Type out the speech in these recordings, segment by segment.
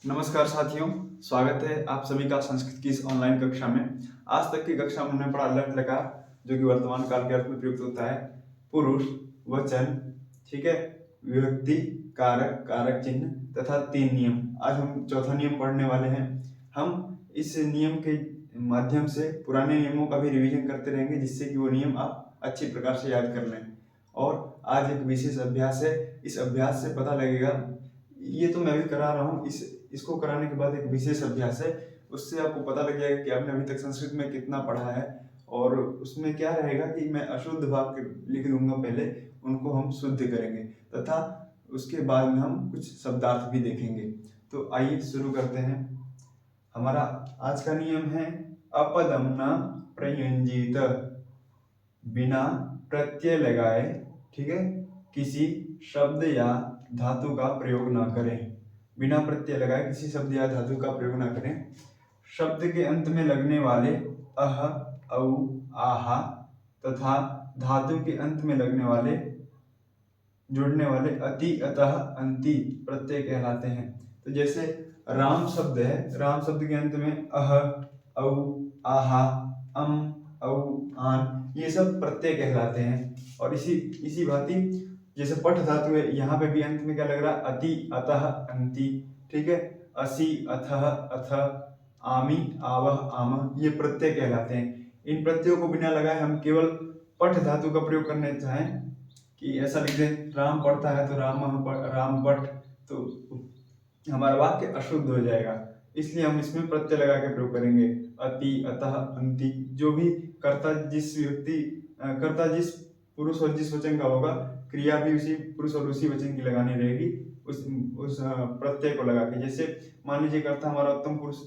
नमस्कार साथियों, स्वागत है आप सभी का संस्कृत की इस ऑनलाइन कक्षा में। आज तक की कक्षा में हमने पढ़ा लट लकार, जो कि वर्तमान काल के अर्थ में प्रयुक्त होता है, पुरुष, वचन, ठीक है, विभक्ति, कारक, कारक चिन्ह तथा 3 नियम। आज हम चौथा नियम पढ़ने वाले हैं। हम इस नियम के माध्यम से पुराने नियमों का भी रिवीजन करते रहेंगे, जिससे कि वो नियम आप अच्छी प्रकार से याद कर लें। और आज एक विशेष अभ्यास है। इस अभ्यास से पता लगेगा, ये तो मैं भी करा रहा हूँ, इसको कराने के बाद एक विशेष अभ्यास है, उससे आपको पता लग जाएगा कि आपने अभी तक संस्कृत में कितना पढ़ा है। और उसमें क्या रहेगा कि मैं अशुद्ध वाक्य लिख दूंगा, पहले उनको हम शुद्ध करेंगे तथा उसके बाद में हम कुछ शब्दार्थ भी देखेंगे। तो आइए शुरू करते हैं। हमारा आज का नियम है अपदम न प्रयुंजीत, बिना प्रत्यय लगाए, ठीक है, किसी शब्द या धातु का प्रयोग ना करें। बिना प्रत्यय लगाए किसी शब्द या धातु का प्रयोग ना करें। शब्द के अंत में लगने वाले अह, औ, आहा तथा धातु के अंत में लगने वाले जुड़ने वाले अति, अतः, अंति प्रत्यय कहलाते हैं। तो जैसे राम शब्द है, राम शब्द के अंत में अह, औ, आहा, अम, औ, आन, ये सब प्रत्यय कहलाते हैं। और इसी भांति जैसे पठ धातु है, यहाँ पे भी अंत में क्या लग रहा है, अति, अतः, अंति, ठीक है, असि, अथः, अथ, आमि, आवह, आमह, ये प्रत्यय कहलाते हैं। इन प्रत्ययों को बिना लगाए हम केवल पठ धातु का प्रयोग करने चाहें कि ऐसा लिख दें, राम पढ़ता है तो राम पठ, तो हमारा वाक्य अशुद्ध हो जाएगा। इसलिए हम इसमें प्रत्यय लगा के प्रयोग करेंगे। अति, अतः, अंति, जो भी कर्ता जिस पुरुष और जिस वचन का होगा, क्रिया भी उसी पुरुष और उसी वचन की लगानी रहेगी, उस प्रत्यय को लगा के। जैसे मान लीजिए कर्ता हमारा उत्तम पुरुष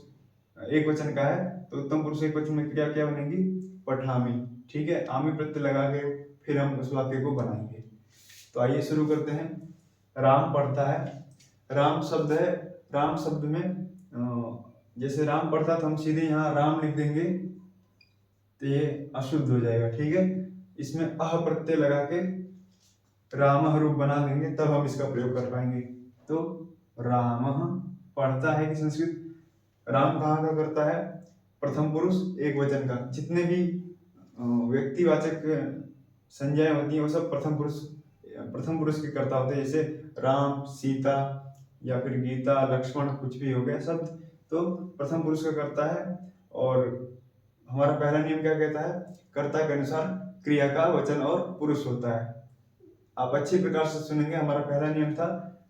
एक वचन का है, तो उत्तम पुरुष एक वचन में क्रिया क्या बनेगी, पठामी, ठीक है, आमी प्रत्यय लगा के फिर हम उस वाक्य को बनाएंगे। तो आइए शुरू करते हैं। राम पढ़ता है, राम शब्द है, राम शब्द में जैसे राम पढ़ता तो हम सीधे यहाँ राम लिख देंगे, तो ये अशुद्ध हो जाएगा, ठीक है। इसमें अह प्रत्यय लगा के रामह रूप बना देंगे, तब हम इसका प्रयोग कर पाएंगे। तो रामह पढ़ता है कि संस्कृत, राम कहाँ का करता है, प्रथम पुरुष एक वचन का। जितने भी व्यक्तिवाचक संज्ञाएं होती हैं वो सब प्रथम पुरुष के कर्ता होते हैं। जैसे राम, सीता या फिर गीता, लक्ष्मण, कुछ भी हो गया शब्द, तो प्रथम पुरुष का करता है। और हमारा पहला नियम क्या कहता है, कर्ता के अनुसार क्रिया का वचन और पुरुष होता है। आप अच्छी प्रकार से सुनेंगे, हमारा पहला नियम था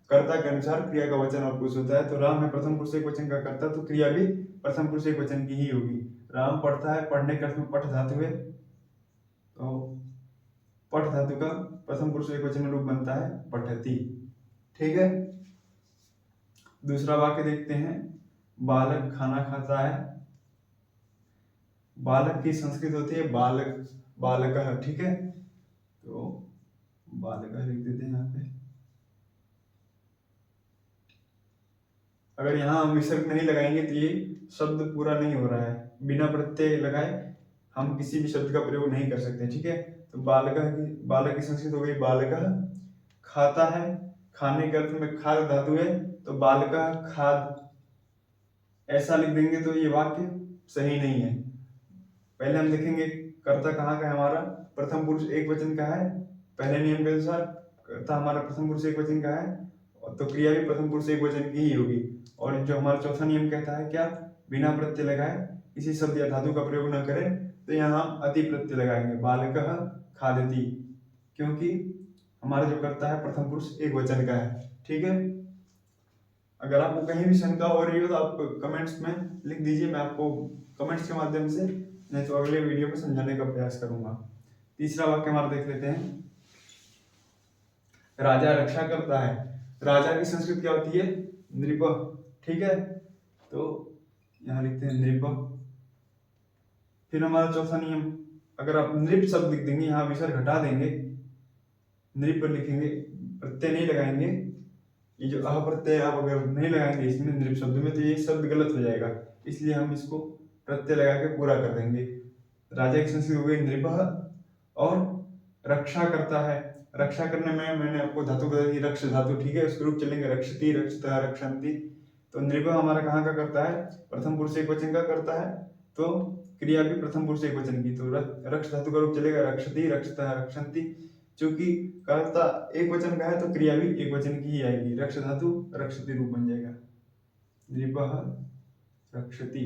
कर्ता के अनुसार क्रिया का वचन और पुरुष होता है। तो राम है प्रथम पुरुष एक वचन का कर्ता, तो क्रिया भी प्रथम पुरुष एक वचन की ही होगी। राम पढ़ता है, पढ़ने के अर्थ में पठ धातु है, तो पठ धातु का प्रथम पुरुष एक वचन रूप बनता है पठति, ठीक है। दूसरा वाक्य देखते हैं। बालक खाना खाता है, बालक की संस्कृत होती है बालक, बालकः, ठीक है, तो बालकः लिख देते हैं यहाँ पे। अगर यहाँ हम विसर्ग नहीं लगाएंगे तो ये शब्द पूरा नहीं हो रहा है। बिना प्रत्यय लगाए हम किसी भी शब्द का प्रयोग नहीं कर सकते, ठीक है। तो बालक की संस्कृत हो गई बालकः। खाता है, खाने के अर्थ में खाद धातु है, तो बालकः खाद ऐसा लिख देंगे तो ये वाक्य सही नहीं है। पहले हम देखेंगे कर्ता कहाँ का है, हमारा प्रथम पुरुष एक वचन का है। पहले नियम के अनुसार कर्ता हमारा प्रथम पुरुष एक वचन का है, तो क्रिया भी प्रथम पुरुष एक वचन की ही होगी। और जो हमारा चौथा नियम कहता है क्या, बिना प्रत्यय लगाए किसी शब्द या धातु का प्रयोग न करें, तो यहाँ हम अति प्रत्यय लगाएंगे, बालकः खादति, क्योंकि हमारा जो कर्ता है प्रथम पुरुष एक वचन का है, ठीक है। अगर आपको कहीं भी शंका हो रही हो तो आप कमेंट्स में लिख दीजिए, मैं आपको कमेंट्स के माध्यम से नहीं तो अगले वीडियो में समझाने का प्रयास करूंगा। तीसरा वाक्य हमारा देख लेते हैं। राजा रक्षा करता है, राजा की संस्कृत क्या होती है, नृप, ठीक है, तो यहाँ लिखते हैं नृप। फिर हमारा चौथा नियम, अगर आप नृप शब्द लिख देंगे, यहाँ विसर्ग हटा देंगे, नृप लिखेंगे, प्रत्यय नहीं लगाएंगे, ये जो अह प्रत्यय आप अगर नहीं लगाएंगे इसमें नृप शब्द में, तो ये शब्द गलत हो जाएगा। इसलिए हम इसको प्रत्यय लगा के पूरा कर देंगे। राजा की संस्कृत हो गई नृपः। और रक्षा करता है, रक्षा करने में मैंने आपको धातु बता दी, रक्ष धातु, ठीक है, उसके रूप चलेंगे रक्षति, रक्षतः, रक्षन्ति, तो नृप हमारा कहाँ का करता है, प्रथम पुरुष एक वचन का करता है, तो क्रिया भी प्रथम पुरुष एक वचन की, तो रक्ष धातु का रूप चलेगा रक्षति, रक्षतः, रक्षन्ति। चूंकि कर्ता एक वचन का है तो क्रिया भी एक वचन की ही आएगी, रक्ष धातु रक्षति रूप बन जाएगा, नृपः रक्षति।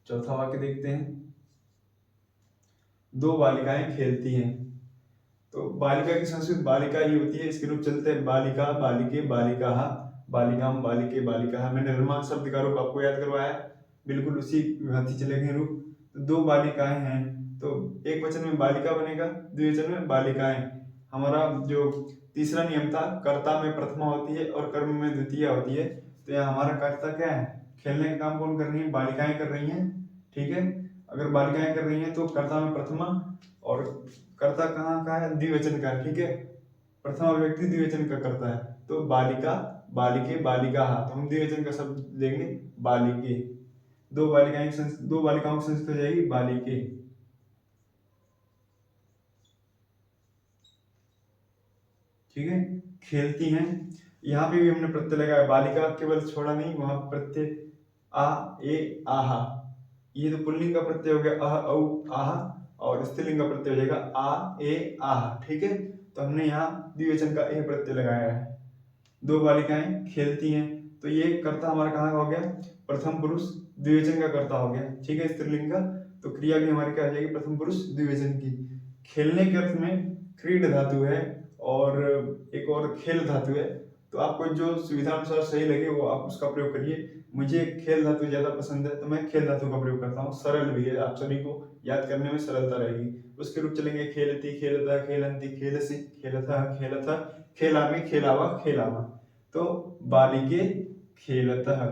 चौथा वाक्य देखते हैं, दो बालिकाएं खेलती हैं। तो बालिका की संस्कृत बालिका ही होती है, इसके रूप चलते हैं बालिका, बालिके, बालिकाः, बालिकाम, बालिके, बालिकाः। मैंने निर्माण शब्द का रूप आपको याद करवाया, बिल्कुल उसी भांति चलेंगे रूप। तो दो बालिकाएं हैं, तो एक वचन में बालिका बनेगा, द्विवचन में बालिकाएं। हमारा जो तीसरा नियम था, कर्ता में प्रथमा होती है और कर्म में द्वितीय होती है, तो यहाँ हमारा कर्ता क्या है, खेलने का काम कौन कर रही है, बालिकाएं कर रही हैं, ठीक है। अगर बालिकाएं कर रही हैं तो कर्ता में प्रथमा, और कर्ता कहाँ का है, द्विवचन का, ठीक है। प्रथमा व्यक्ति द्विवचन का करता है, तो बालिका, बालिके, बालिकाः, तो हम द्विवचन का शब्द लेंगे बालिके। दो बालिकाओं की संस्कृत हो जाएगी बालिके। ठीक है, खेलती हैं, यहाँ पे भी हमने प्रत्यय लगाया, बालिका केवल छोड़ा नहीं, वहां प्रत्यय आ, ए, आहा, ये तो पुल्लिंग का प्रत्यय हो गया, अह, औ, आहा, और स्त्रीलिंग का प्रत्यय हो जाएगा आ, ए, आहा, ठीक है। तो हमने यहाँ द्विवचन का ए प्रत्यय लगाया है। दो बालिकाएं खेलती हैं, तो ये कर्ता हमारा कहाँ का हो गया, प्रथम पुरुष द्विवचन का कर्ता हो गया, ठीक है, स्त्रीलिंग का। तो क्रिया भी हमारी क्या हो जाएगी, प्रथम पुरुष द्विवचन की। खेलने के अर्थ में क्रीड धातु है और एक और खेल धातु है, तो आपको जो सुविधा अनुसार सही लगे वो आप उसका प्रयोग करिए। मुझे खेल धातु ज्यादा पसंद है तो मैं खेल धातु का प्रयोग करता हूँ, सरल भी है, आप सभी को याद करने में सरलता रहेगी। उसके रूप चलेंगे खेलती, खेलता, खेलंती, खेलसी, खेलता, खेलथा, खेलामी, खेलावा, खेलामा। तो बालिके खेलतः।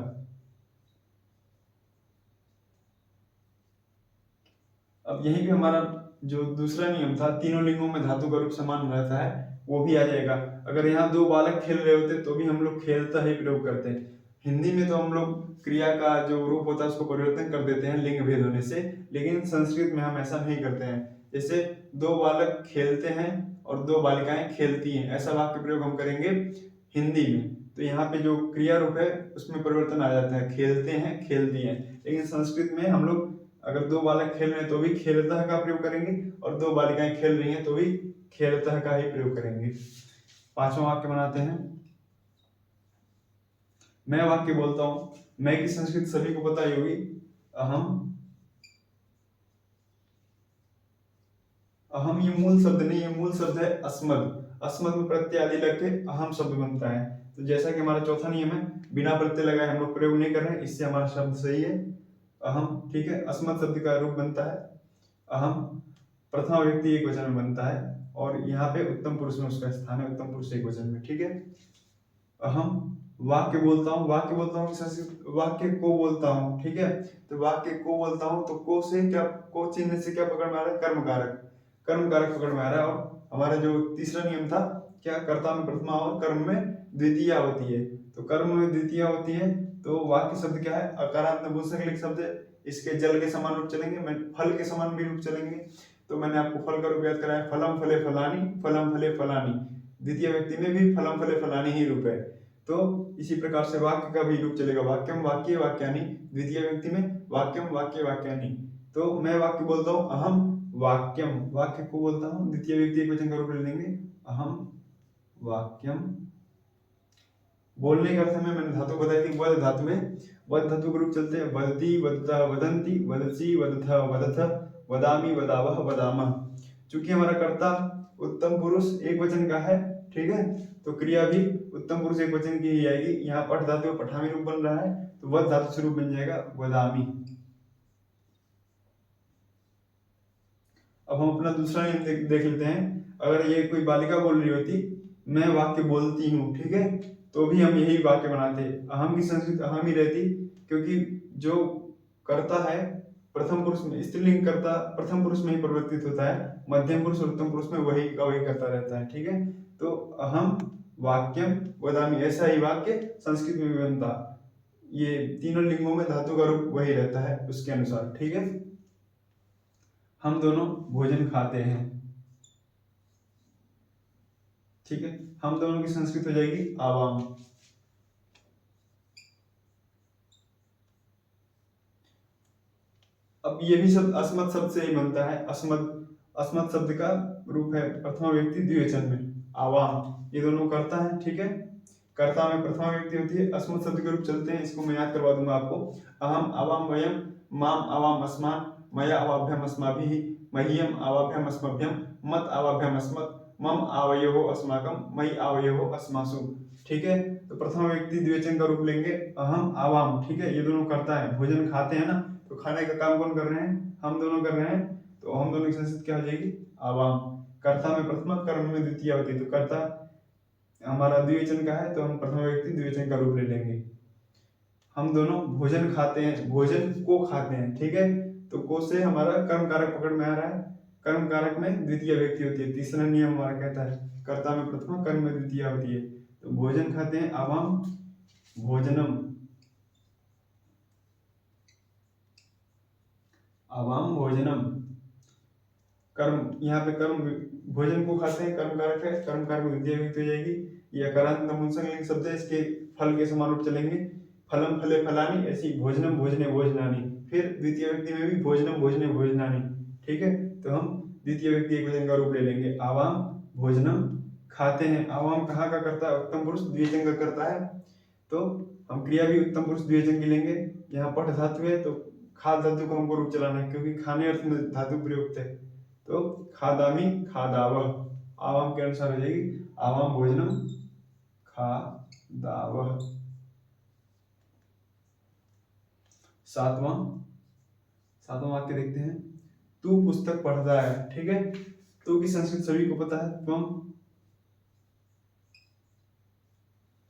अब यहीं पे हमारा जो दूसरा नियम था, तीनों लिंगों में धातु का रूप समान रहता है, वो भी आ जाएगा। अगर यहाँ दो बालक खेल रहे होते तो भी हम लोग खेलता ही प्रयोग करते हैं। हिंदी में तो हम लोग क्रिया का जो रूप होता है उसको परिवर्तन कर देते हैं लिंग भेद होने से, लेकिन संस्कृत में हम ऐसा नहीं करते हैं। जैसे दो बालक खेलते हैं और दो बालिकाएं खेलती हैं, ऐसा वाक्य प्रयोग हम करेंगे हिंदी में, तो यहाँ पे जो क्रिया रूप है उसमें परिवर्तन आ जाता है, खेलते हैं, खेलती हैं। लेकिन संस्कृत में हम लोग अगर दो बालक खेल रहे हैं तो भी खेलतः का प्रयोग करेंगे, और दो बालिकाएं खेल रही हैं तो भी खेलतः का ही प्रयोग करेंगे। पांचवा वाक्य बनाते हैं, मैं वाक्य बोलता हूं। मैं की संस्कृत सभी को पता ही होगी, अहम। अहम ये मूल शब्द नहीं, ये मूल शब्द है अस्मद। अस्मद में प्रत्यय आदि लग के अहम शब्द बनता है। तो जैसा कि हमारा चौथा नियम है, बिना प्रत्यय लगाए हम लोग प्रयोग नहीं कर रहे हैं, इससे हमारा शब्द सही है अहम, ठीक है। अस्मद शब्द का रूप बनता है अहम, प्रथमा व्यक्ति एक वचन में बनता है, और यहाँ पे उत्तम पुरुष में उसका स्थान है, उत्तम पुरुष एक वचन में, ठीक है। अहम वाक्य बोलता हूँ, वाक्य बोलता हूँ वाक्य को बोलता हूँ, ठीक है। तो वाक्य को बोलता हूँ, तो को से क्या, को चिन्ह से क्या पकड़ में आ रहा है, कर्म कारक, कर्म कारक पकड़ में आ रहा है। और हमारा जो तीसरा नियम था, क्या, कर्ता में प्रथमा और कर्म में द्वितीया होती है, तो कर्म में द्वितीया होती है, तो वाक्य शब्द क्या है, अकारांत नपुंसकलिंग शब्द है। इसके जल के समान रूप चलेंगे, फल के समान भी रूप चलेंगे। तो मैंने आपको फल का रूप याद कराया, फलम फले फलानी, फलम फले फलानी, द्वितीय व्यक्ति में भी फलम फले फलानी ही रूप है। तो इसी प्रकार से वाक्य का भी रूप चलेगा, वाक्यम वाक्य वाक्यानि, द्वितीय व्यक्ति में वाक्यम वाक्य वाक्यानि। तो मैं वाक्य बोलता हूँ अहम वाक्यम, वाक्य को बोलता हूँ, द्वितीय व्यक्ति एक वचन का रूप ले लेंगे अहम वाक्यम। बोलने के अर्थ में मैंने धातु बताई थी, वद धातु है, वद धातु के रूप चलते हैं वदति, वदतः, वदंती, वदसि, वदथ, वदथ, वदामि, वदावह, वदामः। चूंकि हमारा कर्ता उत्तम पुरुष एक वचन का है, ठीक है, तो क्रिया भी उत्तम पुरुष एक वचन की ही आएगी। यहाँ पठ धातु पठामी रूप बन रहा है, तो वद धातु से रूप बन जाएगा वदामि। अब हम अपना दूसरा नियम देख लेते हैं। अगर ये कोई बालिका बोल रही होती, मैं वाक्य बोलती हूँ, ठीक है, तो भी हम यही वाक्य बनाते। अहम की संस्कृत अहम ही रहती, क्योंकि जो कर्ता है प्रथम पुरुष में, स्त्रीलिंग कर्ता प्रथम पुरुष में ही परिवर्तित होता है, मध्यम पुरुष और उत्तम पुरुष में वही का वही करता रहता है, ठीक है। तो अहम वाक्यम वदामि, ऐसा ही वाक्य संस्कृत में भी बनता। ये तीनों लिंगों में धातु का रूप वही रहता है उसके अनुसार, ठीक है। हम दोनों भोजन खाते हैं, ठीक है, हम दोनों की संस्कृत हो जाएगी आवाम। अब ये भी शब्द अस्मत् शब्द से ही बनता है। अस्मत् शब्द का रूप है प्रथमा व्यक्ति द्विवचन में आवाम, ये दोनों कर्ता है। ठीक है, कर्ता में प्रथमा व्यक्ति होती है। अस्मत् शब्द के रूप चलते हैं, इसको मैं याद करवा दूंगा आपको। अहम आवाम वयम, माम आवाम अस्मान, मया अवाभ्यम अस्माभिः, मह्यम आवाभ्यम अस्मभ्यम, मत आवाभ्यम अस्मत्, मम आवयोः अस्माकं, मयि आवयोः अस्मासु। ठीक है, तो प्रथमा व्यक्ति द्विवचन का रूप लेंगे अहम आवाम। ठीक है, ये दोनों करता है, भोजन खाते हैं ना, तो खाने का काम कौन कर रहे हैं? हम दोनों कर रहे हैं। तो हम दोनों की संस्कृत क्या हो जाएगी? आवाम। कर्ता में प्रथमा, कर्म में द्वितीय होती है, तो कर्ता हमारा द्विवचन का है, तो हम प्रथमा व्यक्ति द्विवचन का रूप ले लेंगे। हम दोनों भोजन खाते हैं, भोजन को खाते हैं। ठीक है, तो को से हमारा कर्म कारक पकड़ में आ रहा है। कर्म कारक में द्वितीय व्यक्ति होती है। तीसरा नियम हमारा कहता है कर्ता में प्रथमा, कर्म में द्वितीय होती है। तो भोजन खाते हैं आवाम भोजनम, आवाम भोजनम। कर्म, यहाँ पे कर्म भोजन को खाते हैं, कर्म कारक है, कर्म कारक में द्वितीय व्यक्ति हो जाएगी। ये अकारांत नपुंसकलिंग शब्द है, इसके फल के समान रूप चलेंगे। फलम फले फलानी, ऐसी भोजनम भोजने भोजनानी। फिर द्वितीय व्यक्ति में भी भोजनम भोजने भोजनानी। ठीक है, तो हम द्वितीय व्यक्ति एक वचन का रूप ले लेंगे आवाम भोजनम खाते हैं। आवाम कहाँ का करता है? उत्तम पुरुष द्विवचन का करता है, तो हम क्रिया भी उत्तम पुरुष द्विवचन की लेंगे। यहाँ पठ धातु है, तो खाद धातु को हमको रूप चलाना है, क्योंकि खाने अर्थ में धातु प्रयुक्त है। तो खादामी खादावह आवाम के अनुसार हो जाएगी आवाम भोजनम खादावह। सातवां वाक्य देखते हैं। तू पुस्तक पढ़ता है। ठीक है, तू की संस्कृत सभी को पता है।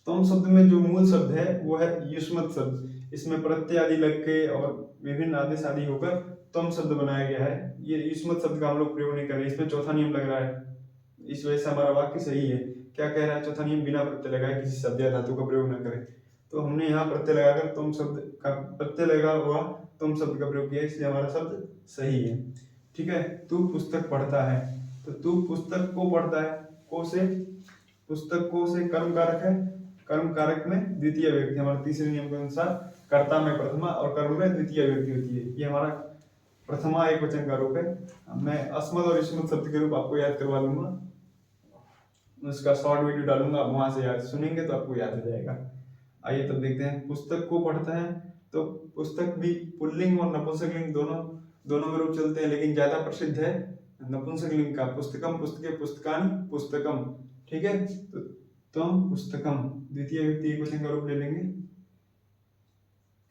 तुम शब्द में जो मूल शब्द है वो है युष्मत शब्द। इसमें प्रत्यय आदि लग के और विभिन्न आदेश आदि होकर तुम शब्द बनाया गया है। ये युष्मत शब्द का हम लोग प्रयोग नहीं कर रहे। इसमें चौथा नियम लग रहा है, इस वजह से हमारा वाक्य सही है। क्या कह रहा है? चौथा नियम, बिना प्रत्यय लगाए किसी शब्द या धातु का प्रयोग न करें। तो हमने यहाँ प्रत्यय लगाकर तुम शब्द का, प्रत्यय लगा हुआ तुम शब्द का प्रयोग किया, इसलिए हमारा शब्द सही है। ठीक है, तू पुस्तक पढ़ता है, तो तू पुस्तक को पढ़ता है। को से, पुस्तक को से कर्म कारक है, कर्म कारक में द्वितीय व्यक्ति। हमारे तीसरे नियम के अनुसार कर्ता में प्रथमा और कर्म में द्वितीय व्यक्ति होती है। ये हमारा प्रथमा एक वचन का रूप है। मैं अस्मद और युष्मत शब्द के रूप आपको याद करवा दूंगा, उसका शॉर्ट वीडियो डालूंगा, आप वहां से याद सुनेंगे तो आपको याद हो जाएगा। आइए तब देखते हैं। पुस्तक को पढ़ता है, तो पुस्तक भी पुल्लिंग और नपुंसकलिंग दोनों में रूप चलते हैं, लेकिन ज्यादा प्रसिद्ध है नपुंसकलिंग का। पुस्तकम पुस्तके पुस्तकानि पुस्तकम। ठीक है, तो तुम पुस्तकम द्वितीय व्यक्ति एक वचन का रूप ले लेंगे,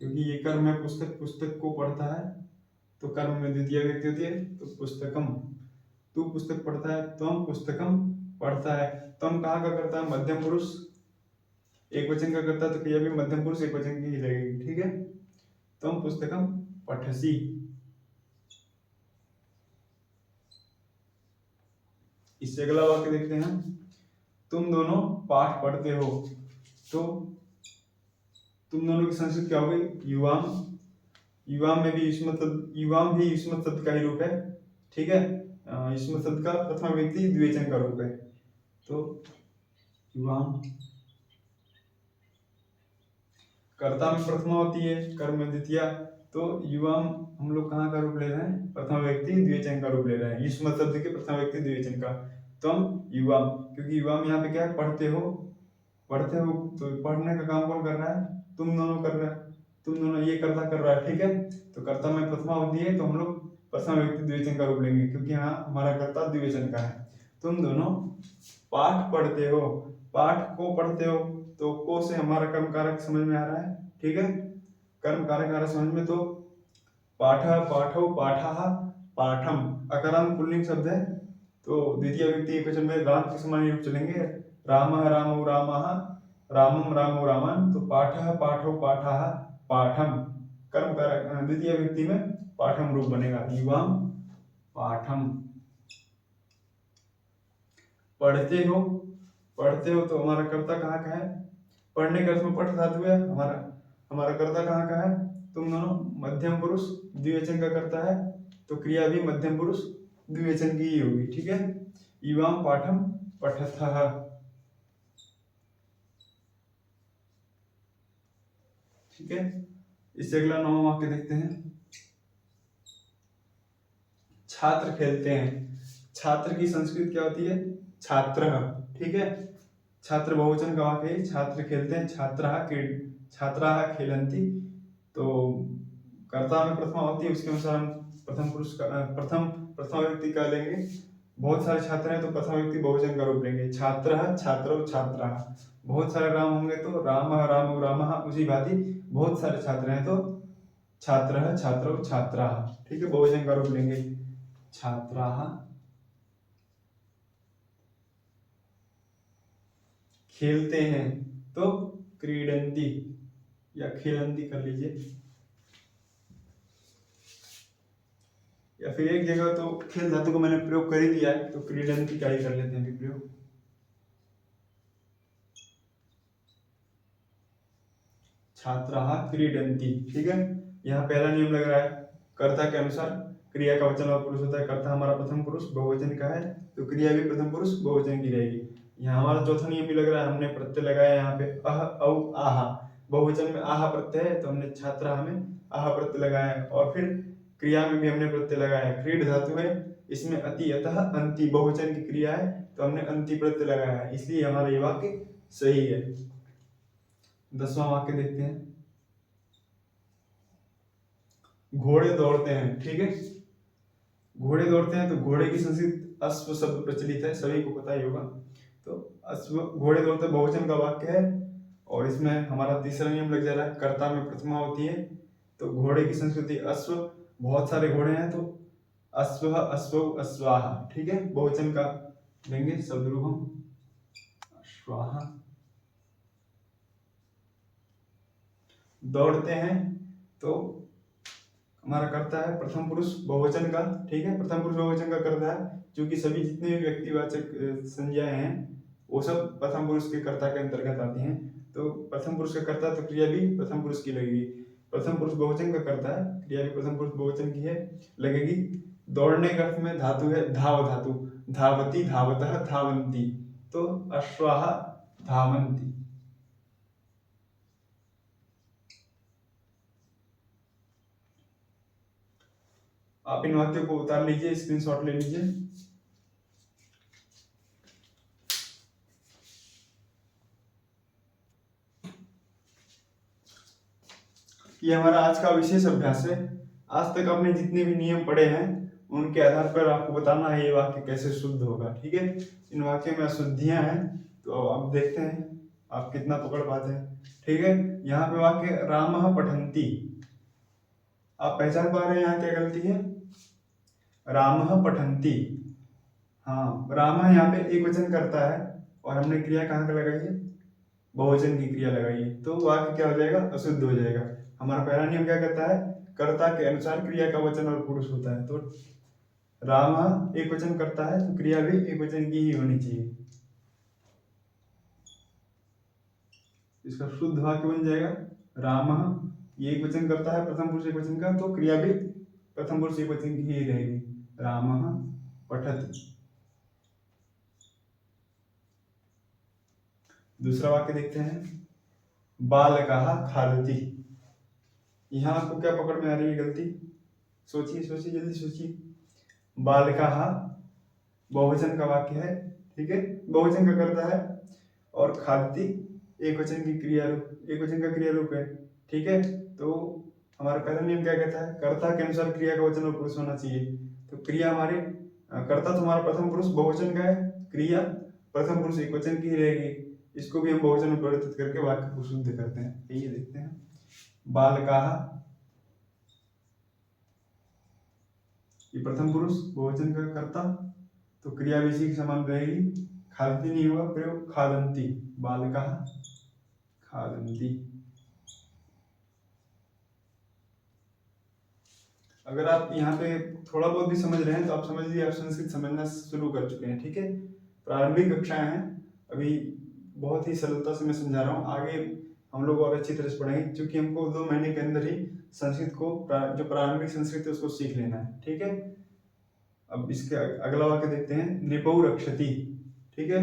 क्योंकि ये कर्म है। पुस्तक, पुस्तक को पढ़ता है, तो कर्म में द्वितीय व्यक्ति होती है, तो पुस्तकम। तू पुस्तक पढ़ता है, तुम पुस्तकम पढ़ता है। तुम कहाँ का करता है? मध्यम पुरुष एक वचन का करता है, तो क्रिया भी मध्यम पुरुष एक वचन की ही लगेगी। ठीक है, तुम पुस्तकम पठसी। इससे अगला वाक्य देखते हैं। तुम दोनों पाठ पढ़ते हो, तो तुम दोनों की संस्कृत क्या हो गई? युवाम। युवाम में भी युष्मत शब्द, युवाम भी युष्मत शब्द का ही रूप है। ठीक है, युष्मत शब्द का प्रथमा व्यक्ति द्विवचन का रूप है, तो युवाम। कर्ता में प्रथमा होती है, कर्म में द्वितीय, तो युवाम हम लोग कहाँ का रूप ले रहे हैं? प्रथमा व्यक्ति द्विवचन का रूप ले रहे हैं, युष्मत शब्द के प्रथमा व्यक्ति द्विवचन का। तुम युवाम, क्योंकि युवाम यहाँ पे क्या है? पढ़ते हो। पढ़ते हो, तो पढ़ने का काम कौन कर रहा है? तुम दोनों कर रहा है, तुम दोनों, ये कर्ता कर रहा है। ठीक है, तो कर्ता में प्रथमा होती है, तो हम लोग प्रथमा व्यक्ति द्विवचन का रूप लेंगे, क्योंकि यहाँ हमारा कर्ता द्विवचन का है। तुम दोनों पाठ पढ़ते हो, पाठ को पढ़ते हो, तो को से हमारा कर्म कारक समझ में आ रहा है। ठीक है, कर्म कारक आ रहा है समझ में, तो पाठ, पाठो, पाठः, पाठम अकारांत पुल्लिंग शब्द है, तो द्वितीय व्यक्ति एक वचन में राम के समान रूप चलेंगे। रामः रामौ रामः, रामम रामौ रामन्, तो पाठः पाठो पाठः पाठम कर्म कारक द्वितीय व्यक्ति में पाठम रूप बनेगा। युवाम पाठम। पढ़ते हो, पढ़ते हो, तो हमारा कर्ता कहाँ का है? पढ़ने के अर्थ में पठ धातु है। हमारा कर्ता कहाँ का है? तुम दोनों मध्यम पुरुष द्विवचन का करता है, तो क्रिया भी मध्यम पुरुष द्विवचन की ही होगी। ठीक है, युवाम पाठम पठथः। ठीक है। इससे अगला 9वां वाक्य देखते हैं। छात्र खेलते हैं। छात्र की संस्कृत क्या होती है? छात्र। ठीक है, छात्र बहुवचन का वाक्य है। छात्र खेलते हैं, छात्राः खेलन्ति। तो कर्ता में प्रथमा होती है, उसके अनुसार हम प्रथम पुरुष का प्रथम व्यक्ति का लेंगे। बहुत सारे छात्र हैं तो प्रथम व्यक्ति बहुवचन का रूप लेंगे। छात्रः छात्रौ छात्राः। बहुत सारे राम होंगे तो रामः रामौ रामः। उसी भांति बहुत सारे छात्र हैं तो छात्रः छात्रौ छात्राः। ठीक है, बहुवचन का रूप लेंगे छात्राः। खेलते हैं तो क्रीडन्ति या खेलन्ति कर लीजिए, या फिर एक जगह तो खेल धातु को मैंने प्रयोग कर ही दिया है तो क्रीडन्ति का ही कर लेते हैं प्रयोग। छात्राः क्रीडन्ति। ठीक है, यहाँ पहला नियम लग रहा है, कर्ता के अनुसार क्रिया का वचन और पुरुष होता है। कर्ता हमारा प्रथम पुरुष बहुवचन का है तो क्रिया भी प्रथम पुरुष बहुवचन की रहेगी। यहाँ हमारा चौथा नियम भी लग रहा है, हमने प्रत्यय लगाया यहाँ पे अह औ आहा। बहुवचन में आहा प्रत्यय है तो हमने छात्राः में आहा प्रत्यय लगाया है, और फिर क्रिया में भी हमने प्रत्यय लगाया है। क्रीड धातु है, इसमें अति अतः अंति बहुवचन की क्रिया है तो हमने अंति प्रत्यय लगाया है, इसलिए हमारा ये वाक्य सही है। 10वां वाक्य देखते हैं। घोड़े दौड़ते हैं। ठीक है, घोड़े दौड़ते हैं तो घोड़े की संस्कृत अश्व शब्द प्रचलित है, सभी को पता ही होगा। तो अश्व, घोड़े दौड़ते बहुवचन का वाक्य है, और इसमें हमारा तीसरा नियम लग जा रहा है, कर्ता में प्रथमा होती है तो घोड़े की संस्कृति अश्व। बहुत सारे घोड़े हैं तो अश्व अश्वौ अश्वाः। ठीक है, बहुवचन का लेंगे शब्द रूप हम अश्वाः। दौड़ते हैं तो हमारा कर्ता है प्रथम पुरुष बहुवचन का। ठीक है, प्रथम पुरुष बहुवचन का कर्ता है, क्योंकि सभी जितने भी व्यक्तिवाचक संज्ञाएं हैं वो सब प्रथम पुरुष के कर्ता के अंतर्गत आती हैं। तो प्रथम पुरुष का कर्ता तो क्रिया भी प्रथम पुरुष की लगेगी। प्रथम पुरुष बहुवचन का कर्ता है, क्रिया भी प्रथम पुरुष बहुवचन की है लगेगी। दौड़ने के अर्थ में धातु है धाव धातु, धावति धावतः धावन्ति, तो अश्वाः धावन्ति। आप इन वाक्यों को उतार लीजिए, स्क्रीनशॉट ले लीजिए। ये हमारा आज का विशेष अभ्यास है। आज तक आपने जितने भी नियम पढ़े हैं उनके आधार पर आपको बताना है ये वाक्य कैसे शुद्ध होगा। ठीक है, इन वाक्यों में अशुद्धियां हैं तो अब देखते हैं आप कितना पकड़ पाते हैं। ठीक है, यहाँ पे वाक्य रामः पठन्ति, आप पहचान पा रहे हैं यहाँ क्या गलती है? रामः पठन्ति। हाँ, रामः यहाँ पे एक वचन करता है और हमने क्रिया कहाँ का लगाई है? बहुवचन की क्रिया लगाई है, तो वाक्य क्या हो जाएगा? अशुद्ध हो जाएगा। हमारा पहला नियम क्या कहता है? कर्ता के अनुसार क्रिया का वचन और पुरुष होता है। तो रामः एक वचन करता है तो क्रिया भी एक वचन की ही होनी चाहिए। इसका शुद्ध वाक्य बन जाएगा रामः, ये एक वचन करता है प्रथम पुरुष एक वचन का, तो क्रिया भी प्रथम पुरुष एक वचन की ही रहेगी, रामः पठति। दूसरा वाक्य देखते हैं, बालकः खादति। यहाँ आपको क्या पकड़ में आ रही है गलती? सोचिए सोचिए, जल्दी सोचिए। बालकः बहुवचन का वाक्य है, ठीक है, बहुवचन का करता है, और खादति एक वचन की क्रिया रूप, एक वचन का क्रिया रूप है। ठीक है, तो हमारा पहला नियम क्या कहता है? कर्ता के अनुसार क्रिया का वचन और पुरुष होना चाहिए। तो क्रिया हमारे कर्ता तो हमारा प्रथम पुरुष बहुवचन का है, क्रिया प्रथम पुरुष एक वचन की ही रहेगी। इसको भी हम बहुवचन में परिवर्तित करके वाक्य को शुद्ध करते हैं। ये देखते हैं, बालकाः, ये प्रथम पुरुष बहुवचन का कर्ता, तो क्रिया भी इसी के समान रहेगी। खादति नहीं होगा प्रयोग, खादन्ति, बालकाः खादन्ति। अगर आप यहाँ पे थोड़ा बहुत भी समझ रहे हैं तो आप समझ लीजिए आप संस्कृत समझना शुरू कर चुके हैं। ठीक है, प्रारंभिक कक्षाएं हैं, अभी बहुत ही सरलता से मैं समझा रहा हूँ। आगे हम लोग और अच्छी तरह से पढ़ेंगे, क्योंकि हमको 2 महीने के अंदर ही संस्कृत को जो प्रारंभिक संस्कृत है उसको सीख लेना है। ठीक है, अब इसके अगला वाक्य देखते हैं, नृपौ रक्षति। ठीक है,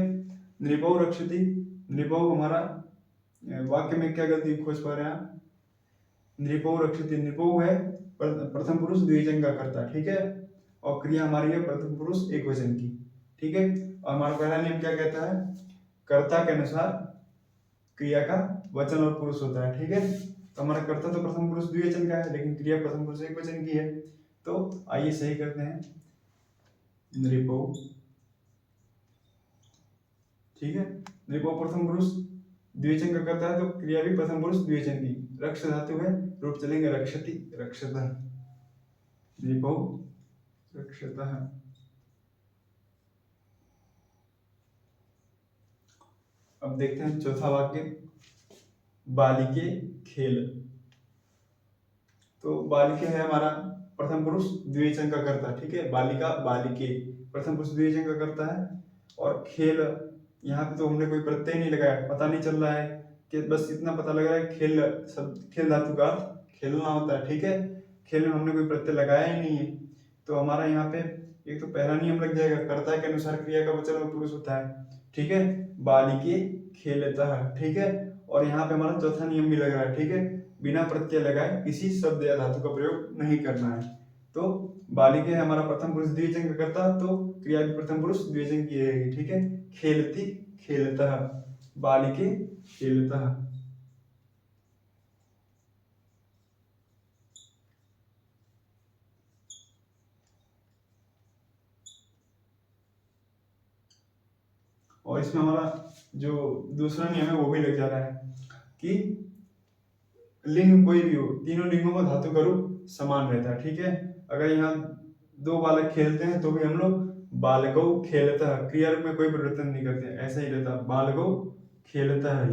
नृपौ रक्षति, नृपौ हमारा वाक्य में क्या गलती खोज पा रहे हैं आप? नृपौ रक्षति, नृपौ है प्रथम पुरुष द्विवचन का कर्ता, ठीक है, और क्रिया हमारी है प्रथम पुरुष एक वचन की, ठीक है। और हमारा पहला नियम क्या कहता है, कर्ता के अनुसार क्रिया का वचन और पुरुष होता है, ठीक है। तो हमारा कर्ता तो प्रथम पुरुष द्विवचन का है, लेकिन क्रिया प्रथम पुरुष एक वचन की है। तो आइए सही करते हैं, नृपौ, ठीक है, नृपौ प्रथम पुरुष द्विवचन का करता है, तो क्रिया भी प्रथम पुरुष द्विवचन की, रक्ष धातु है, रूप चलेंगे रक्षति, रक्षतः, नृपौ रक्षतः। अब देखते हैं चौथा वाक्य, बालिके खेल। तो बालिके है हमारा प्रथम पुरुष द्विवचन का कर्ता, ठीक है, बालिका बालिके प्रथम पुरुष द्विवचन का कर्ता है, और खेल यहाँ पे तो हमने कोई प्रत्यय नहीं लगाया, पता नहीं चल रहा है कि, बस इतना पता लग रहा है खेल सब, खेल धातु का खेलना होता है, ठीक है, खेल में हमने कोई प्रत्यय लगाया ही नहीं है। तो हमारा यहाँ पे एक तो पहला नियम लग जाएगा, कर्ता के अनुसार क्रिया का वचन और पुरुष होता है, ठीक है, बालिके खेलता है, ठीक है। और यहाँ पे हमारा चौथा नियम भी लग रहा है, ठीक है, बिना प्रत्यय लगाए किसी शब्द या धातु का प्रयोग नहीं करना है। तो बालिके है हमारा प्रथम पुरुष द्विवचन का कर्ता, तो क्रिया भी प्रथम पुरुष द्विवचन की रहेगी, ठीक है, खेलती खेलता, बालिके खेलता। और इसमें हमारा जो दूसरा नियम है वो भी लग जा रहा है कि लिंग कोई भी हो, तीनों लिंगों का धातु का रूप समान रहता है, ठीक है। अगर यहाँ दो बालक खेलते हैं तो भी हम लोग बालकौ खेलता, क्रिया रूप में कोई परिवर्तन नहीं करते, ऐसा ही रहता, बालकौ खेलता है।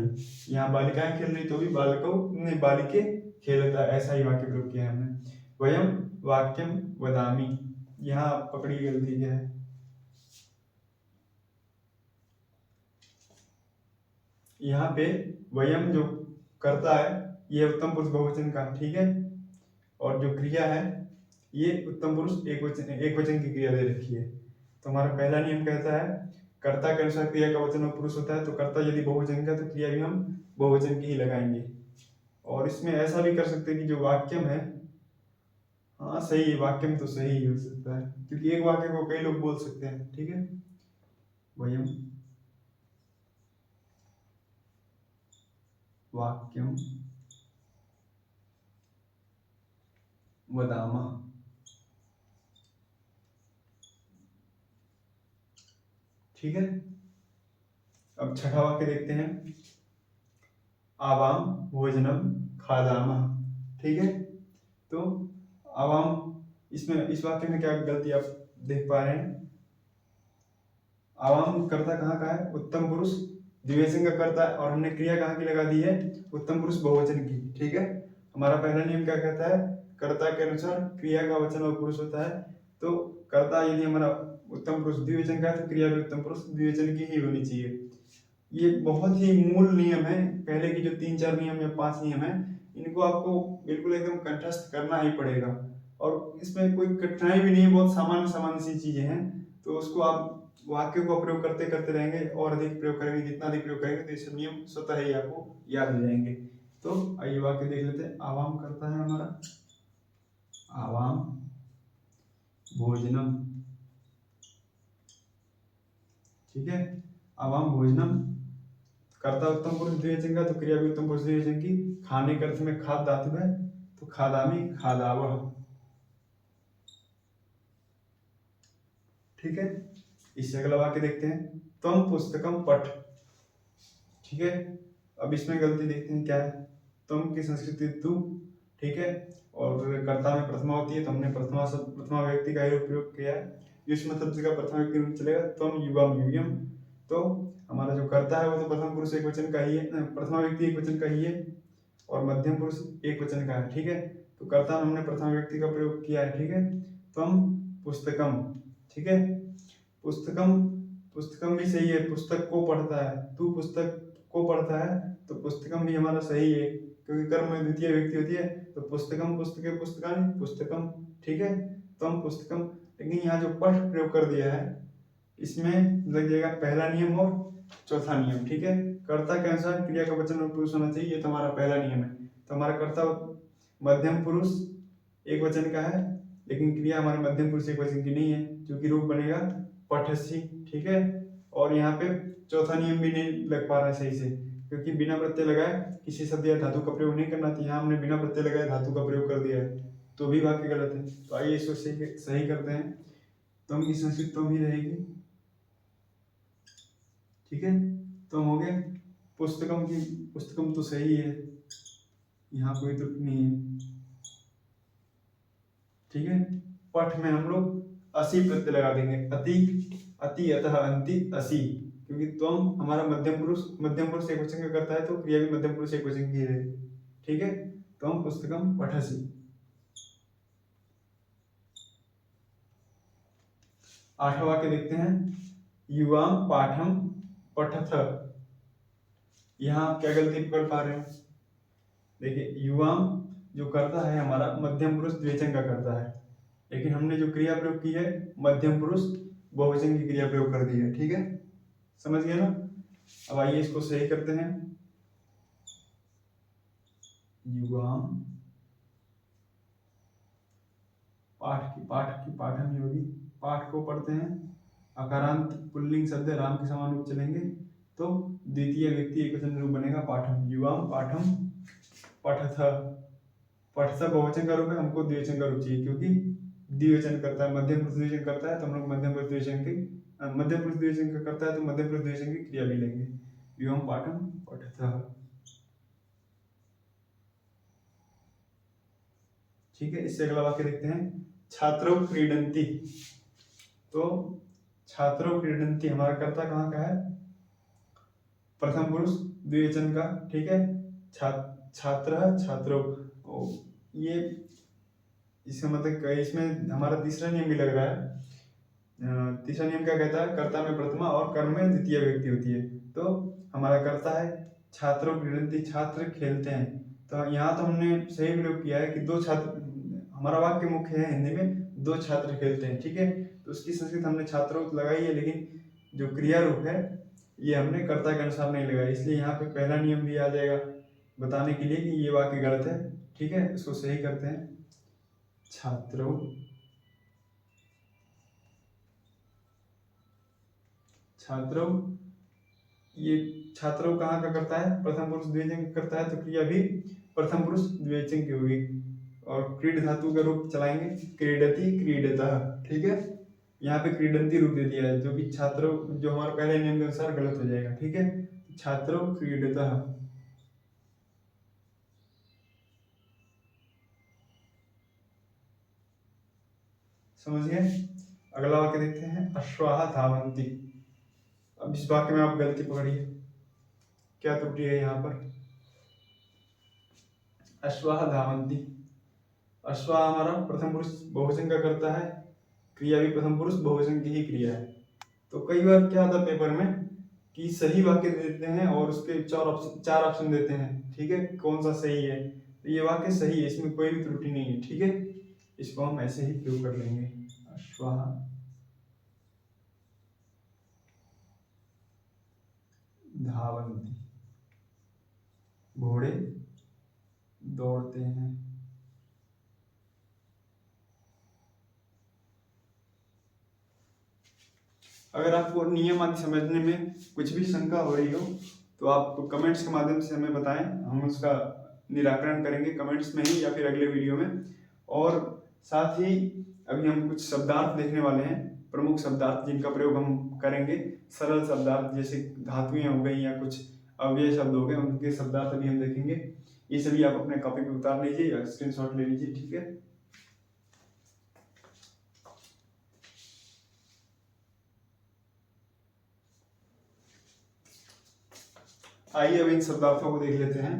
यहाँ बालिकाएं खेल रही तो भी बालकौ नहीं, बालिके खेलता, ऐसा ही वाक्य प्रयोग किया है हमने। वयम वाक्यम वदामि, यहाँ पकड़ी गलती क्या है, यहाँ पे वयम जो करता है ये उत्तम पुरुष बहुवचन का, ठीक है, और जो क्रिया है ये उत्तम पुरुष एक वचन की क्रिया दे रखी है। तो हमारा पहला नियम कहता है कर्ता के अनुसार क्रिया का वचन और पुरुष होता है, तो कर्ता यदि बहुवचन का तो क्रिया भी हम बहुवचन की ही लगाएंगे। और इसमें ऐसा भी कर सकते हैं कि जो वाक्यम है, हाँ सही है, वाक्यम तो सही हो सकता है, क्योंकि एक वाक्य को कई लोग बोल सकते हैं, ठीक है, वयम वाक्यम वदामः, ठीक है। अब छठा वाक्य देखते हैं, आवाम भोजनम खादामः, ठीक है। तो आवाम, इसमें इस वाक्य में क्या गलती आप देख पा रहे हैं, आवाम कर्ता कहाँ का है, उत्तम पुरुष द्विवचन का कर्ता है, और हमने क्रिया कहाँ की लगा दी है, उत्तम पुरुष बहुवचन की, ठीक है। हमारा पहला नियम क्या कहता है, कर्ता के अनुसार क्रिया का वचन और पुरुष होता है, तो कर्ता यदि हमारा उत्तम पुरुष द्विवचन का है तो क्रिया भी उत्तम पुरुष द्विवचन की ही होनी चाहिए। ये बहुत ही मूल नियम है, पहले की जो 3-4 नियम या 5 नियम है इनको आपको बिल्कुल एकदम कंठस्थ करना ही पड़ेगा, और इसमें कोई कठिनाई भी नहीं है, बहुत सामान्य सामान्य सी चीजें हैं। तो उसको आप वाक्य को प्रयोग करते करते रहेंगे और अधिक प्रयोग करेंगे, जितना अधिक प्रयोग करेंगे तो ये सब नियम स्वतः ही आपको याद हो जाएंगे। तो आइए वाक्य देख लेते हैं, आवाम करता है हमारा, आवाम भोजनम, ठीक है, आवाम भोजनम कर्ता उत्तम पुरुष द्विवचन का, तो क्रिया भी उत्तम पुरुष द्विवचन की, खाने के अर्थ में खाद धातु है, तो खादामी खादावह, ठीक है। इससे अगला वाक्य देखते हैं, त्वम पुस्तकम पठ, ठीक है। अब इसमें गलती देखते हैं क्या है, तुम की संस्कृति तू, ठीक है, और कर्ता में प्रथमा होती है तो हमने प्रथमा व्यक्ति का ही प्रयोग किया है, युष्म शब्द का प्रथमा व्यक्ति में चलेगा, तुम युवम युयम, तो हमारा जो कर्ता है वो तो प्रथम पुरुष एक वचन का ही है, प्रथमा व्यक्ति एक वचन का ही है, और मध्यम पुरुष एक वचन का है, ठीक है। तो कर्ता में हमने प्रथम व्यक्ति का प्रयोग किया है, ठीक है, तुम पुस्तकम, ठीक है, पुस्तकम, पुस्तकम भी सही है, पुस्तक को पढ़ता है, तू पुस्तक को पढ़ता है, तो पुस्तकम भी हमारा सही है, क्योंकि कर्म में द्वितीय व्यक्ति होती है, तो पुस्तकम पुस्तके पुस्तकानि पुस्तकम, ठीक है, तुम पुस्तकम। लेकिन यहाँ जो पठ प्रयोग कर दिया है इसमें लग जाएगा पहला नियम और चौथा नियम, ठीक है, कर्ता के अनुसार क्रिया का वचन और पुरुष होना चाहिए, ये तो हमारा पहला नियम है। तो हमारा कर्ता मध्यम पुरुष एक वचन का है, लेकिन क्रिया हमारे मध्यम पुरुष एक वचन की नहीं है, जो कि रूप बनेगा पठसी। ठीक है। और यहाँ पे चौथा नियम भी नहीं लग पा रहा है सही से, क्योंकि बिना प्रत्यय लगाए किसी शब्द या धातु का प्रयोग नहीं करना था। यहाँ हमने बिना प्रत्यय लगाए धातु का प्रयोग कर दिया है, तो भी वाक्य गलत है। तो आइए इसको सही करते हैं। तुम की संस्कृत तुम ही रहेगी। ठीक है, तुम हो गए। पुस्तकम तो सही है, यहाँ कोई त्रुटि नहीं है। ठीक है। पठ में हम लोग असी प्रत्यय लगा देंगे, अति अतः अंति असी, क्योंकि तुम हमारा मध्यम पुरुष एक वचन का करता है, तो क्रिया भी मध्यम पुरुष एक वचन की है। ठीक है। तुम पुस्तकम पठसी। आठवां वाक्य देखते हैं, युवाम पाठम पठथ। यहाँ क्या गलती पकड़ पा रहे हो? देखिए, युवाम जो करता है हमारा मध्यम पुरुष द्विवचन का करता है, लेकिन हमने जो क्रिया प्रयोग की है मध्यम पुरुष बहुवचन की क्रिया प्रयोग कर दी है। ठीक है, समझ गए ना? अब आइए इसको सही करते हैं। युवाम पाठ की पाठम ही होगी। पाठ को पढ़ते हैं, अकारांत पुल्लिंग शब्द राम के समान रूप चलेंगे, तो द्वितीय व्यक्ति एक वचन रूप बनेगा पाठम। युवाम पाठम पठथ। पठथ बहुवचन का रूप है, हमको द्विवचन का रूप चाहिए, क्योंकि द्विवचन करता है, मध्यम पुरुष द्विवचन करता है, तो हम लोग मध्यम पुरुष द्विवचन का करता है, तो मध्यम पुरुष द्विवचन की क्रिया भी लेंगे। युवाम पाठम पठथ। ठीक है, इससे अगला वाक्य देखते हैं, छात्रों क्रीडंती। तो छात्रों क्रीडंती हमारा कर्ता कहाँ का है? प्रथम पुरुष द्विवचन का। ठीक है, छात्र छात्रों, ये इसका मतलब इसमें हमारा तीसरा नियम भी लग रहा है। तीसरा नियम क्या कहता है? कर्ता में प्रथमा और कर्म में द्वितीय व्यक्ति होती है। तो हमारा कर्ता है छात्रों क्रीडंती, छात्र खेलते हैं। तो यहाँ तो हमने सही प्रयोग किया है कि दो छात्र, हमारा वाक्य मुख्य है हिंदी में, दो छात्र खेलते हैं। ठीक है, तो उसकी संस्कृत हमने छात्रों लगाई है, लेकिन जो क्रिया रूप है ये हमने कर्ता के अनुसार नहीं लगाई, इसलिए यहाँ पे पहला नियम भी आ जाएगा बताने के लिए कि ये वाक्य गलत है। ठीक है, इसको सही करते हैं। छात्रों छात्रों, ये छात्रों कहाँ का करता है? प्रथम पुरुष द्विवचन करता है, तो क्रिया भी प्रथम पुरुष द्विवचन की होगी। और क्रीड धातु का रूप चलाएंगे, क्रीडति क्रीडतः। ठीक है, यहाँ पे क्रीडंती रूप दे दिया है, जो कि छात्रों, जो हमारे पहले नियम के अनुसार गलत हो जाएगा। ठीक है, छात्रों क्रीडतः। समझिए, अगला वाक्य देखते हैं, अश्वाह धावन्ति। अब इस वाक्य में आप गलती पकड़िए, क्या त्रुटि है यहाँ पर? अश्वाह धावन्ति, अश्वाह हमारा प्रथम पुरुष बहुवचन का करता है, क्रिया भी प्रथम पुरुष बहुवचन की ही क्रिया है। तो कई बार क्या होता है पेपर में कि सही वाक्य देते हैं और उसके चार ऑप्शन देते हैं। ठीक है, कौन सा सही है? तो ये वाक्य सही है, इसमें कोई भी त्रुटि नहीं है। ठीक है, इसको हम ऐसे ही प्रयोग कर लेंगे, अश्वाह धावन्ति, घोड़े दौड़ते हैं। अगर आपको नियम आदि समझने में कुछ भी शंका हो रही हो, तो आप कमेंट्स के माध्यम से हमें बताएं, हम उसका निराकरण करेंगे कमेंट्स में ही या फिर अगले वीडियो में। और साथ ही अभी हम कुछ शब्दार्थ देखने वाले हैं, प्रमुख शब्दार्थ जिनका प्रयोग हम करेंगे। सरल शब्दार्थ जैसे धातुएं हो गई या कुछ अव्यय शब्द हो गए, उनके शब्दार्थ अभी हम देखेंगे। ये सभी आप अपने कॉपी पे उतार लीजिए या स्क्रीनशॉट ले लीजिए। ठीक है, आइए अब इन शब्दार्थों को देख लेते हैं।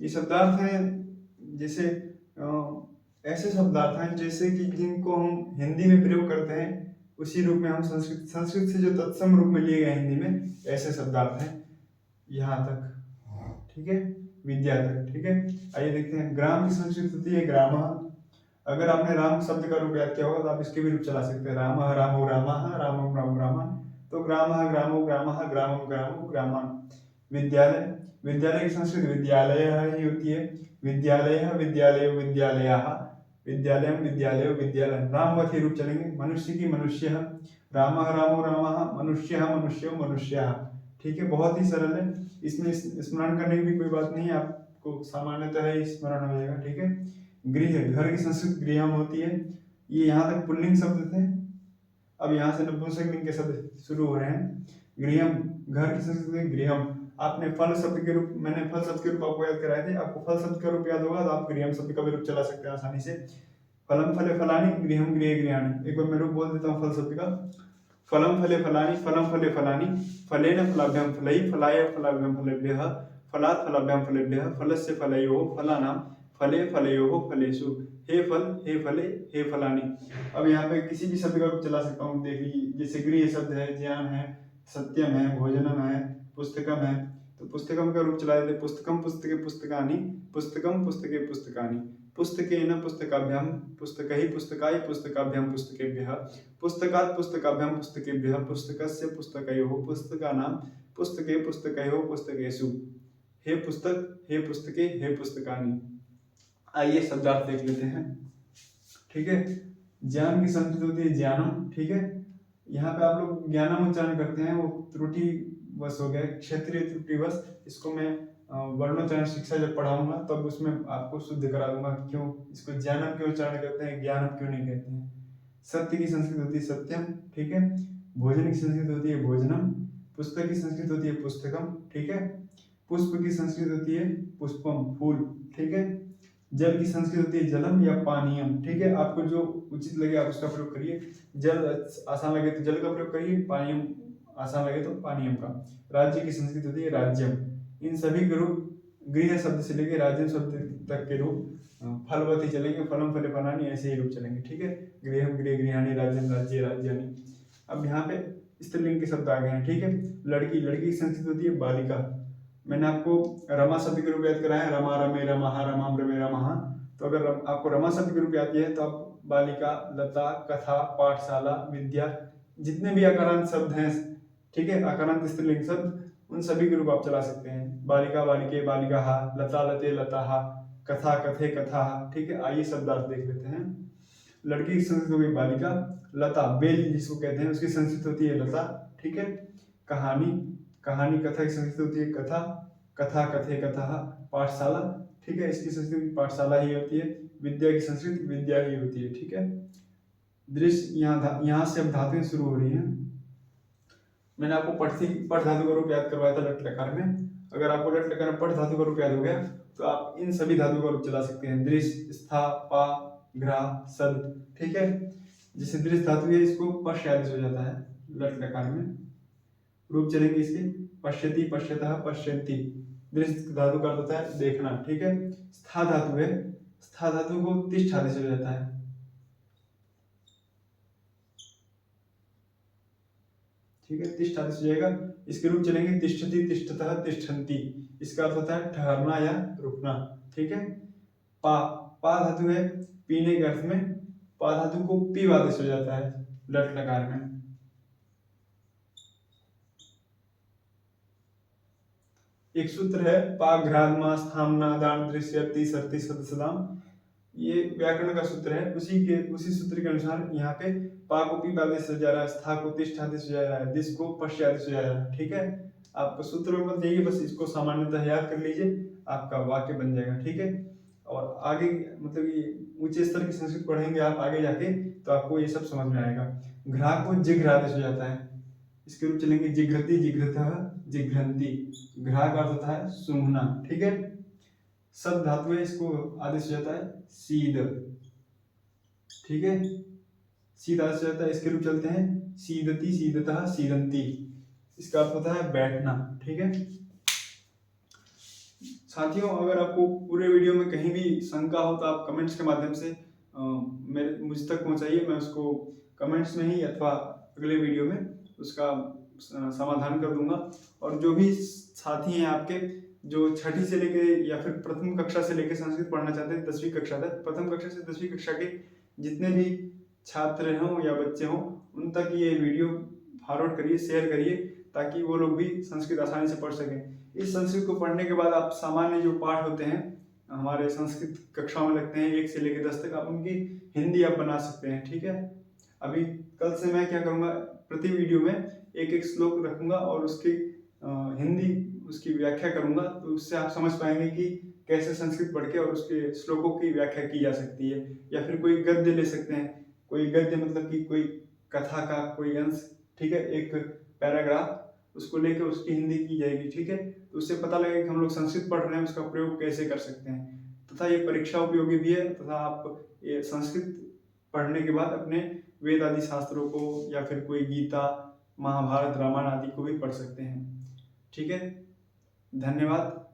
ये शब्दार्थ हैं जैसे ऐसे शब्दार्थ हैं जैसे कि जिनको हम हिंदी में प्रयोग करते हैं उसी रूप में हम संस्कृत से जो तत्सम रूप में लिए गए हिंदी में, ऐसे शब्दार्थ हैं यहाँ तक। ठीक है, विद्या तक। ठीक है, आइए देखते हैं। ग्राम की संस्कृत होती है ग्रामः। अगर आपने राम शब्द का रूप याद किया होगा तो आप इसके भी रूप चला सकते हैं, रामः रामो रामः रामम रामो रामः। तो ग्रामः ग्रामो ग्रामः ग्रामम ग्रामो ग्रामान। विद्यालय, विद्यालय की संस्कृत विद्यालयः ही होती है। विद्यालयः, विद्यालयो, विद्यालयाः, विद्यालयं, विद्यालयो, विद्यालयं। रामवत रूप चलेंगे। मनुष्य की मनुष्यः, रामः, रामो, रामः, मनुष्यः, मनुष्यो, मनुष्याः। ठीक है, बहुत ही सरल है। इसमें स्मरण करने की भी कोई बात नहीं है, आपको सामान्यतः ही स्मरण हो जाएगा। ठीक है। गृह, घर की संस्कृत गृहम होती है। ये यहाँ तक पुल्लिंग शब्द थे, अब यहाँ से नपुंसकलिंग के शब्द शुरू हो रहे हैं। गृहम, घर की संस्कृत गृहम। आपने फल शब्द के रूप, मैंने फल शब्द के रूप आपको याद कराए थे, आपको फल शब्द का रूप याद होगा तो आप गृहम शब्द का भी रूप चला सकते हैं आसानी से। फलम फले फलानी, गृहम गृह गृहाणी। एक बार मैं रूप बोल देता हूँ फल शब्द का। फलम फले फलानी, फलम फले फलानी, फलेन फलाभ्याम फलैः, फलाय फलाभ्याम फलेभ्यः, फलात् फलाभ्याम फलेभ्यः, फलस्य फलयोः फलानां, फले फलयोः फलेषु। हे फल, हे फले, हे फलानी। अब यहाँ पे किसी भी शब्द का रूप चला सकता हूँ। देखिए, जैसे गृह शब्द है, ज्ञान है, सत्यम है, भोजनम है, पुस्तकम है, तो पुस्तकम का रूप चला देते। पुस्तकम पुस्तके पुस्तकानि, पुस्तकम पुस्तके पुस्तकानि, पुस्तकेन पुस्तकाभ्याम, पुस्तकैः पुस्तकाय, पुस्तकाभ्याम पुस्तकेभ्यः, पुस्तकात् पुस्तकाभ्याम पुस्तकेभ्यः, पुस्तकस्य पुस्तकयोः, पुस्तकानां, पुस्तके पुस्तकयोः, पुस्तकेषु। हे पुस्तक, हे पुस्तके, हे पुस्तकानि। आइए शब्दार्थ देख लेते हैं। ठीक है, ज्ञान की संस्कृत होती है ज्ञानम। ठीक है, यहाँ पे आप लोग ज्ञानम उच्चारण करते हैं, वो त्रुटि वश हो गया, क्षेत्रीय त्रुटि वश। इसको मैं वर्णोच्चारण शिक्षा जब पढ़ाऊंगा तब उसमें आपको शुद्ध करा दूंगा, क्यों इसको ज्ञानम क्यों उच्चारण करते हैं, ज्ञानम क्यों नहीं कहते हैं। सत्य की संस्कृत होती है सत्यम। ठीक है, भोजन की संस्कृत होती है भोजनम, पुस्तक की संस्कृत होती है पुस्तकम। ठीक है, पुष्प की संस्कृत होती है पुष्पम, फूल। ठीक है, जल की संस्कृत होती है जलम या पानीयम। ठीक है, आपको जो उचित लगे आप उसका प्रयोग करिए। जल आसान लगे तो जल का प्रयोग करिए, पानीयम आसान लगे तो पानीयम का। राज्य की संस्कृत होती है राज्यम। इन सभी के रूप गृह शब्द से लेकर राज्यम शब्द तक के रूप फलवती चलेंगे, फलम फले फलानी, ऐसे ही रूप चलेंगे। ठीक है, गृहम गृह गृहाणी, राज्यम राज्य राज्यानी। अब यहाँ पे स्त्रीलिंग के शब्द आ गए हैं। ठीक है, लड़की, लड़की की संस्कृत होती है बालिका। मैंने आपको रमा शब्द के रूप याद कराया है, रमा रमे रमहा, रमाम रमे रमहा। तो अगर आपको रमा शब्द के रूप याद है तो आप बालिका, लता, कथा, पाठशाला, विद्या, जितने भी अकारांत शब्द हैं, ठीक है, अकारांत स्त्रीलिंग शब्द, उन सभी के रूप आप चला सकते हैं। बालिका, बालिके, बालिकाहा, लता, लते, लताहा, कथा, कथे, कथाहा। ठीक है, आइए शब्दार्थ देख लेते हैं। लड़की की संस्कृत होगी बालिका। लता, बेल जिसको कहते हैं, उसकी संस्कृत होती है लता। ठीक है, कहानी, कहानी, कथा की संस्कृत होती है कथा, कथा, कथे, कथा। पाठशाला, ठीक है, इसकी संस्कृत पाठशाला ही होती है। विद्या की संस्कृत विद्या ही होती है। ठीक है, दृश्य, यहाँ से अब धातुएं शुरू हो रही हैं। मैंने आपको पठ धातु का रूप याद करवाया था लट लकार में। अगर आपको लट लकार में पठ धातु का रूप याद हो गया तो आप इन सभी धातु का रूप चला सकते हैं। दृश्य, स्था, पा, घ्रा, सद। ठीक है, जैसे दृश्य धातु है, इसको पश आदेश हो जाता है लट लकार में। रूप चलेंगे इसके, पश्यति, पश्यतः, पश्यन्ति। दृश्य धातु का अर्थ होता है देखना। ठीक है, स्था धातु है, स्था धातु को तिष्ठ आदेश हो जाता है। ठीक है, तिष्ठ आदेश हो जाएगा। इसके रूप चलेंगे तिष्ठति, तिष्ठतः, तिष्ठन्ति। इसका अर्थ होता है ठहरना या रुकना। ठीक है, पा, पा धातु है, पीने के अर्थ में। पा धातु को पी आदेश हो जाता है लट लकार में। एक सूत्र है पाघ्रादमा स्थामना दान दृश्यति सर्ति सदसदाम। ये व्याकरण का सूत्र है, उसी सूत्र के अनुसार यहाँ पे पा को पी आदेश हो जा रहा है, स्था को तिष्ठ आदेश हो जा रहा है, दिस को पश्च आदेश हो जा रहा है। ठीक है, आपको सूत्र में मत जाइए, बस इसको सामान्यतः याद कर लीजिए, आपका वाक्य बन जाएगा। ठीक है, और आगे मतलब ये ऊंचे स्तर की संस्कृत पढ़ेंगे आप आगे जाके तो आपको ये सब समझ में आएगा। घ्रा को जिघ्र आदेश हो जाता है। इसके रूप चलेंगे जिघ्रति, जिघ्रतः, जिघ्रन्ति। घ्रा का अर्थ होता है सूंघना। ठीक है, सद धातु है, इसको आदेश हो जाता है सीद। ठीक है, सीद आदेश हो जाता है। इसके रूप चलते हैं सीदति, सीदतः, सीदंती। इसका अर्थ होता है बैठना। ठीक है साथियों, अगर आपको पूरे वीडियो में कहीं भी शंका हो तो आप कमेंट्स के माध्यम से मुझ तक पहुंचाइए। मैं उसको कमेंट्स में ही अथवा अगले वीडियो में उसका समाधान कर दूंगा। और जो भी साथी हैं आपके जो छठी से लेके या फिर प्रथम कक्षा से लेके संस्कृत पढ़ना चाहते हैं 10वीं कक्षा तक, प्रथम कक्षा से 10वीं कक्षा के जितने भी छात्र हों या बच्चे हों, उन तक ये वीडियो फॉरवर्ड करिए, शेयर करिए, ताकि वो लोग भी संस्कृत आसानी से पढ़ सकें। इस संस्कृत को पढ़ने के बाद आप सामान्य जो पाठ होते हैं हमारे संस्कृत कक्षाओं में लगते हैं 1 से लेकर 10 तक, आप उनकी हिंदी आप बना सकते हैं। ठीक है, अभी कल से मैं क्या करूँगा, प्रति वीडियो में एक एक श्लोक रखूँगा और उसकी हिंदी उसकी व्याख्या करूँगा, तो उससे आप समझ पाएंगे कि कैसे संस्कृत पढ़ के और उसके श्लोकों की व्याख्या की जा सकती है। या फिर कोई गद्य ले सकते हैं, कोई गद्य मतलब कि कोई कथा का कोई अंश, ठीक है, एक पैराग्राफ, उसको लेकर उसकी हिंदी की जाएगी। ठीक है, तो उससे पता लगेगा कि हम लोग संस्कृत पढ़ रहे हैं, उसका प्रयोग कैसे कर सकते हैं। तथा ये परीक्षा उपयोगी भी है, तथा आप ये संस्कृत पढ़ने के बाद अपने वेद आदि शास्त्रों को या फिर कोई गीता, महाभारत, रामायण आदि को भी पढ़ सकते हैं। ठीक है, धन्यवाद।